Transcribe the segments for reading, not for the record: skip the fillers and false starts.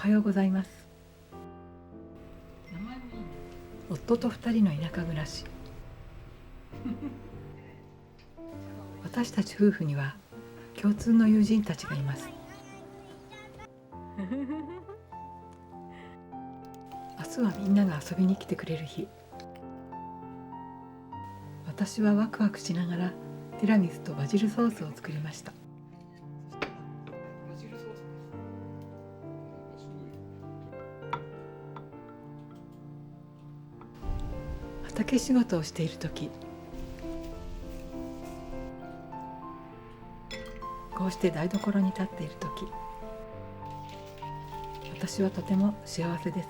はようございます。夫と2人の田舎暮らし。私たち夫婦には共通の友人たちがいます。明日はみんなが遊びに来てくれる日。私はワクワクしながらティラミスとバジルソースを作りました。畑仕事をしているとき、こうして台所に立っているとき、私はとても幸せです。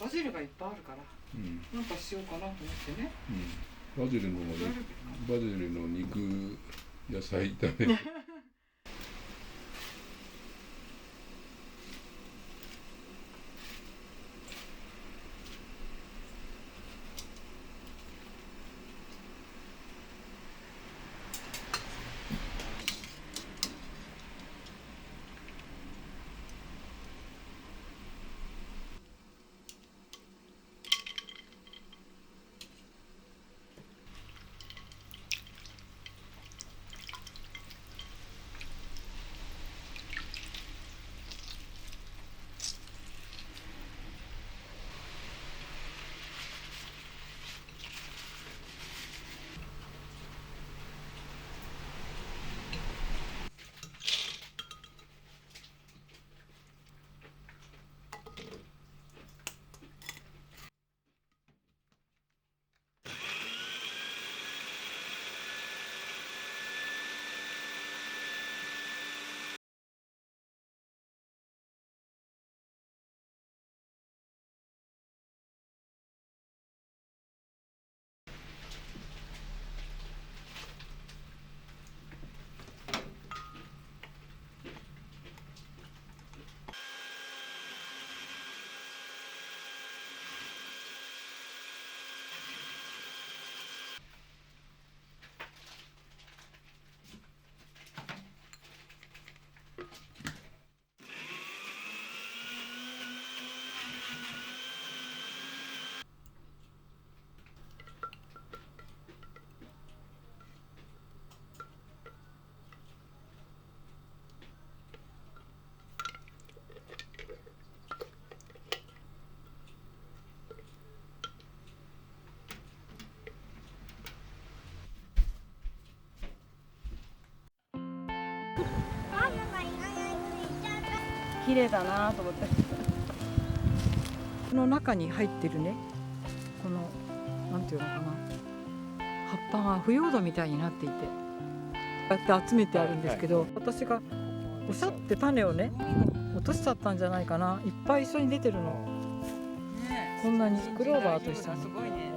バジルがいっぱいあるから、なんかしようかなと思ってね。バジルの肉野菜炒め綺麗だなと思って。この中に入ってるね、このなんていうのかな、葉っぱが腐葉土みたいになっていて、こうやって集めてあるんですけど、私がおしゃって種をね落としちゃったんじゃないかな。いっぱい一緒に出てるの。こんなにクローバーと一緒に。すごいね。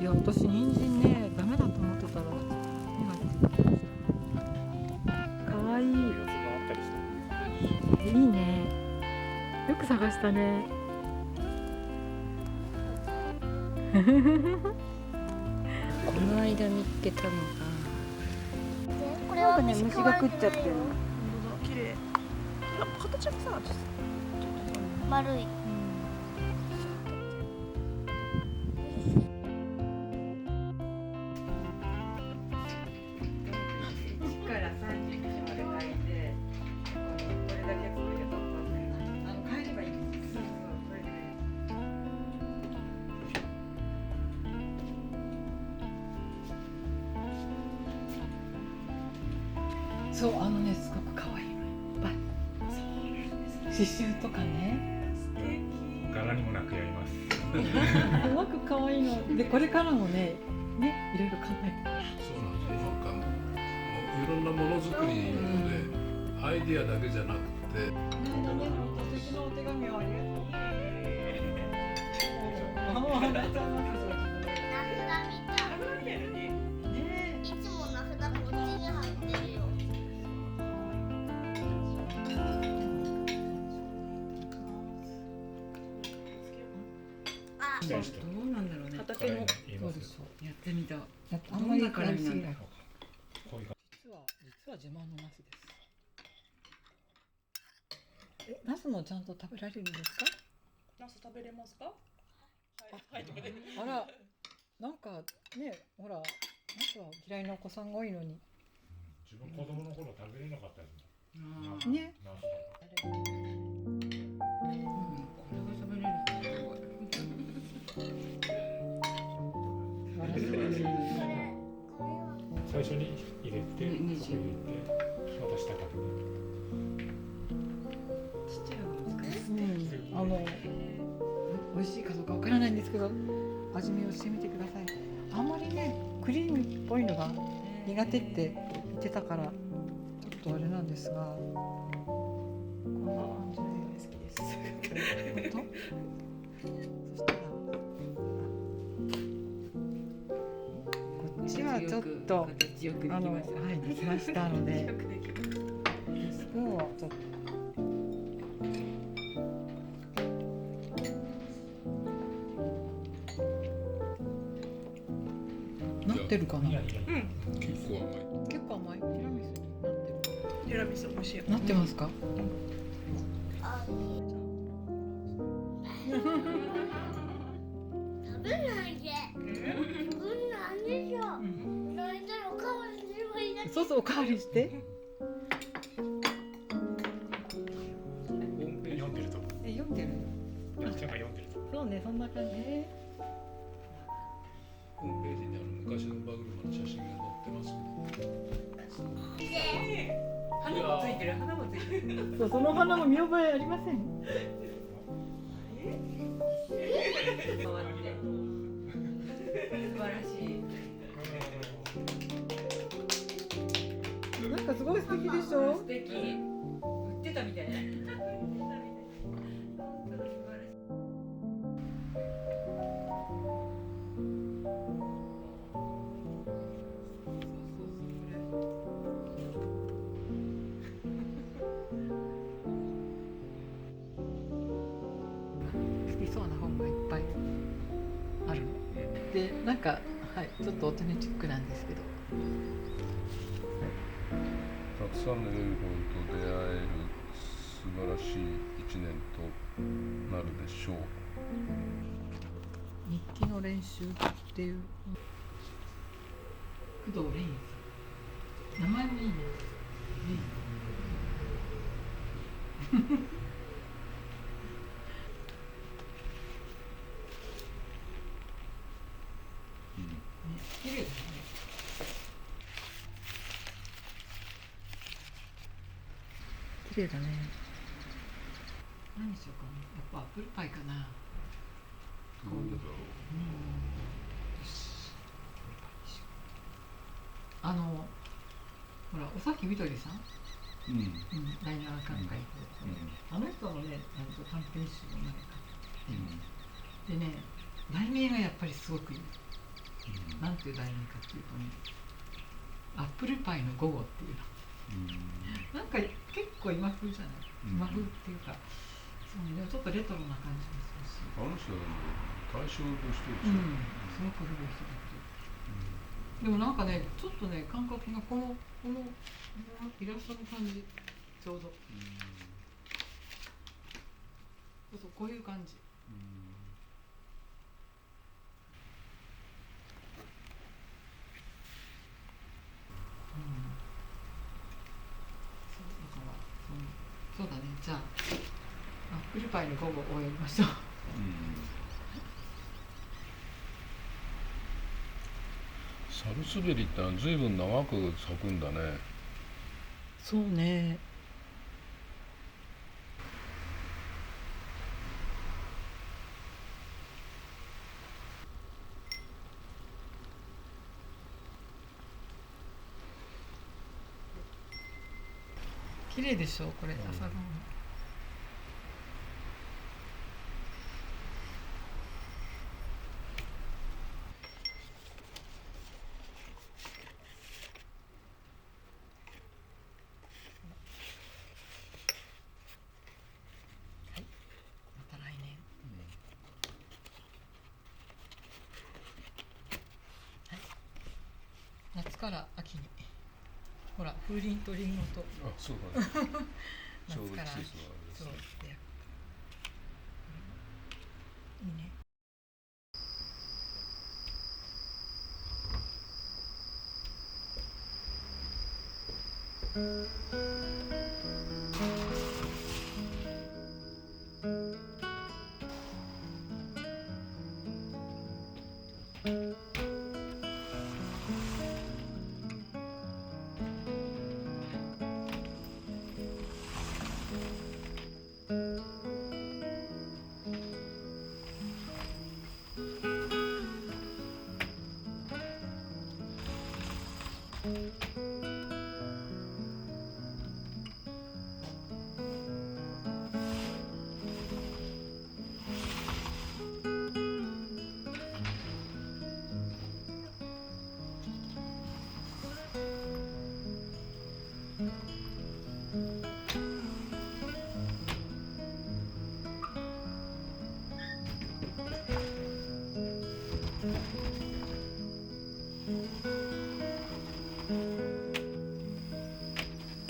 いや、私人参ねダメだと思ってたらかわいい。いいね。よく探したね。この間見つけたのが、これはなんかね、虫が食っちゃってる。綺麗。形がさ、丸い。1から39まで書いて、これだけ作れば帰ればいいんです。それでそう、ね、すごく可愛いのいっぱい。刺繍とかね。柄にもなくやります。すごく可愛いので、これからもね、いろいろ考えて。そうなんですよ。なんかもういろんなものづくりので、アイディアだけじゃなくて、素敵なお手紙をありがとう。いつも名札こっちに貼ってるよ。あ、どうなんだろうね。畑の言いますよ。やってみた。あんまり辛すぎない。こういう感実は自慢のナスです。ナスもちゃんと食べられるんですか？ナス食べれますか？はい。あら、なんかね、ほら、ナスは嫌いなお子さんが多いのに。じ。自分子供の頃食べれなかったですもん。ね。ナスこれが食べれる。最初に入れて、ここ入れて、また下かけて。ちっちゃいのが難しい。美味しいかどうかわからないんですけど、味見をしてみてください。あんまりね、クリームっぽいのが苦手って言ってたから、ちょっとあれなんですが、こんな感じで好きです。本当？そしたら、こっちはちょっと形よくできました。はい、できましたので、よくできました。スプーンをちょっと。なってるかな。いやいや。結構甘い。結構甘い。ティラミスになってる。ティラミス美味しい。なってますか？あ、食べないで。なんでしょう。それじゃおかわりすればいいだけ。そうそう、おかわりして。読んでると。読んでる。やっちゃんが読んでると。そうね、そんな感じ。ホームページに昔のバグルマの写真が載ってますけど。花もついてる。花もついてる。そう、その花も見覚えありません。変わって。素晴らしい。なんかすごい素敵でしょ素。敵。売ってたみたいな。好きそうな本がいっぱいあるので、なんか、はい、ちょっとオトネチックなんですけど、たくさんの良い本と出会える素晴らしい一年となるでしょう。日記の練習っていう工藤蓮さん、名前もいいね。綺麗だね。綺麗だね。何にしようかな。やっぱアップルパイかな。どうだろよし。ほら、尾崎みどりさん、う。うん。第7巻書いて、あの人のね、短編集をなんか書いて、でね、題名がやっぱりすごくいい。なんていう題名かっていうとね、アップルパイの午後っていうの。なんか結構今風じゃない、今風っていうか、そうね、ちょっとレトロな感じもするし。あの人は大正の人でしょ。すごく古い人だって。でもなんかね、ちょっとね、感覚がこのイラストの感じ、ちょうど。そうそう、こういう感じ。そうだね、じゃあアップルパイの午後を終えましょう。サルスベリってのは随分長く咲くんだね。そうね。綺麗でしょこれ、朝顔。また来年。はい。夏から秋に。ほら、風鈴とリンゴと。あ、そうだね。ちょうど季節のあれですね。そうで。いいね。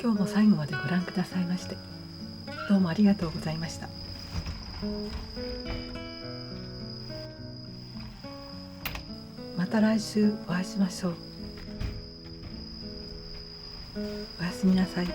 今日も最後までご覧くださいましてどうもありがとうございました。また来週お会いしましょう。おやすみなさい。